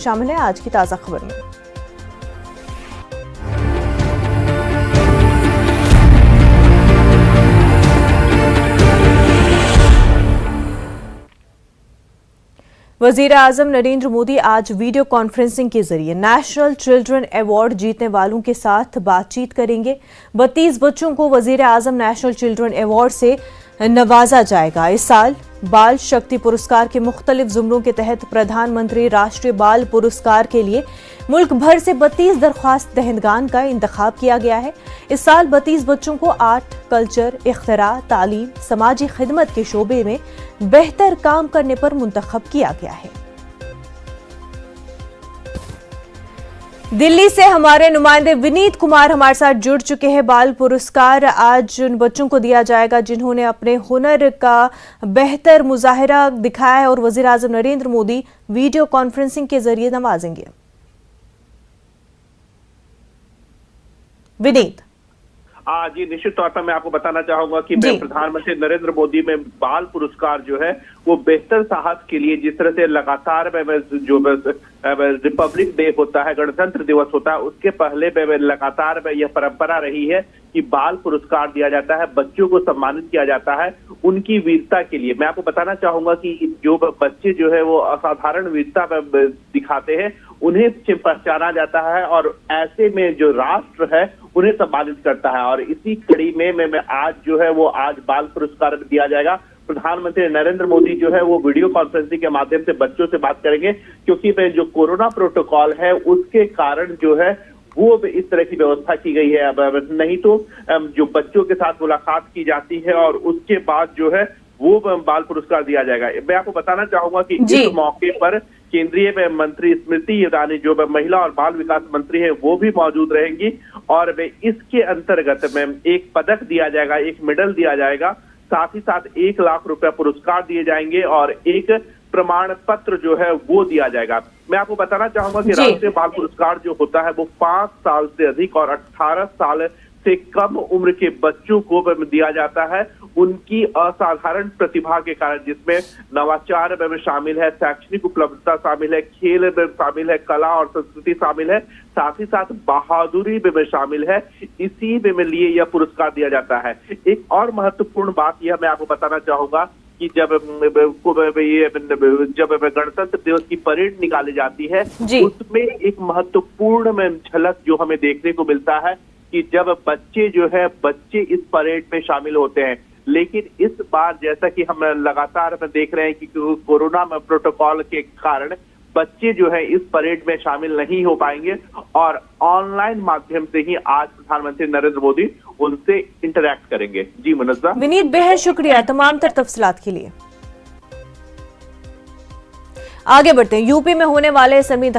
शामिल है आज की ताजा खबर में। वजीर आजम नरेंद्र मोदी आज वीडियो कॉन्फ्रेंसिंग के जरिए नेशनल चिल्ड्रन अवार्ड जीतने वालों के साथ बातचीत करेंगे। 32 बच्चों को वजीर आजम नेशनल चिल्ड्रन अवार्ड से नवाजा जाएगा। इस साल बाल शक्ति पुरस्कार के मुख्तलिफ जुमरों के तहत प्रधानमंत्री राष्ट्रीय बाल पुरस्कार के लिए मुल्क भर से 32 दरख्वास्त दहिंदगान का इंतखाब किया गया है। इस साल 32 बच्चों को आर्ट, कल्चर, इख्तिरा, तालीम, समाजी खिदमत के शोबे में बेहतर काम करने पर मुंतखब किया गया है। दिल्ली से हमारे नुमाइंदे विनीत कुमार हमारे साथ जुड़ चुके हैं। बाल पुरस्कार आज उन बच्चों को दिया जाएगा जिन्होंने अपने हुनर का बेहतर मुजाहिरा दिखाया है और वजीर आजम नरेंद्र मोदी वीडियो कॉन्फ्रेंसिंग के जरिए नवाजेंगे। विनीत जी, निश्चित तौर पर मैं आपको बताना चाहूंगा कि प्रधानमंत्री नरेंद्र मोदी में बाल पुरस्कार जो है वो बेहतर साहस के लिए, जिस तरह से लगातार जो रिपब्लिक डे होता है, गणतंत्र दिवस होता है, उसके पहले लगातार यह परंपरा रही है कि बाल पुरस्कार दिया जाता है, बच्चों को सम्मानित किया जाता है उनकी वीरता के लिए। मैं आपको बताना चाहूंगा कि जो बच्चे जो है वो असाधारण वीरता दिखाते हैं, उन्हें पहचाना जाता है और ऐसे में जो राष्ट्र है उन्हें सम्मानित करता है। और इसी कड़ी में मैं आज जो है वो आज बाल पुरस्कार दिया जाएगा। प्रधानमंत्री नरेंद्र मोदी जो है वो वीडियो कॉन्फ्रेंसिंग के माध्यम से बच्चों से बात करेंगे, क्योंकि जो कोरोना प्रोटोकॉल है उसके कारण जो है वो इस तरह की व्यवस्था की गई है। अब नहीं तो जो बच्चों के साथ मुलाकात की जाती है और उसके बाद जो है वो बाल पुरस्कार दिया जाएगा। मैं आपको बताना चाहूंगा कि इस मौके पर केंद्रीय मंत्री स्मृति ईरानी जो महिला और बाल विकास मंत्री है वो भी मौजूद रहेंगी और इसके अंतर्गत में एक पदक दिया जाएगा, एक मेडल दिया जाएगा, साथ ही साथ 1 लाख रुपया पुरस्कार दिए जाएंगे और एक प्रमाण पत्र जो है वो दिया जाएगा। मैं आपको बताना चाहूंगा कि राष्ट्रीय बाल पुरस्कार जो होता है वो 5 साल से अधिक और 18 साल से कम उम्र के बच्चों को दिया जाता है उनकी असाधारण प्रतिभा के कारण, जिसमें नवाचार में शामिल है, शैक्षणिक उपलब्धता शामिल है, खेल में शामिल है, कला और संस्कृति शामिल है, साथ ही साथ बहादुरी में शामिल है। इसी में लिए यह पुरस्कार दिया जाता है। एक और महत्वपूर्ण बात यह मैं आपको बताना चाहूंगा कि जब गणतंत्र दिवस की परेड निकाली जाती है उसमें एक महत्वपूर्ण झलक जो हमें देखने को मिलता है कि जब बच्चे इस परेड में शामिल होते हैं। लेकिन इस बार जैसा कि हम लगातार देख रहे हैं कि कोरोना में प्रोटोकॉल के कारण बच्चे जो है इस परेड में शामिल नहीं हो पाएंगे और ऑनलाइन माध्यम से ही आज प्रधानमंत्री नरेंद्र मोदी उनसे इंटरैक्ट करेंगे। जी मुनज़्ज़ा। विनीत, बेहद शुक्रिया तमाम तफसीलात के लिए। आगे बढ़ते हैं। यूपी में होने वाले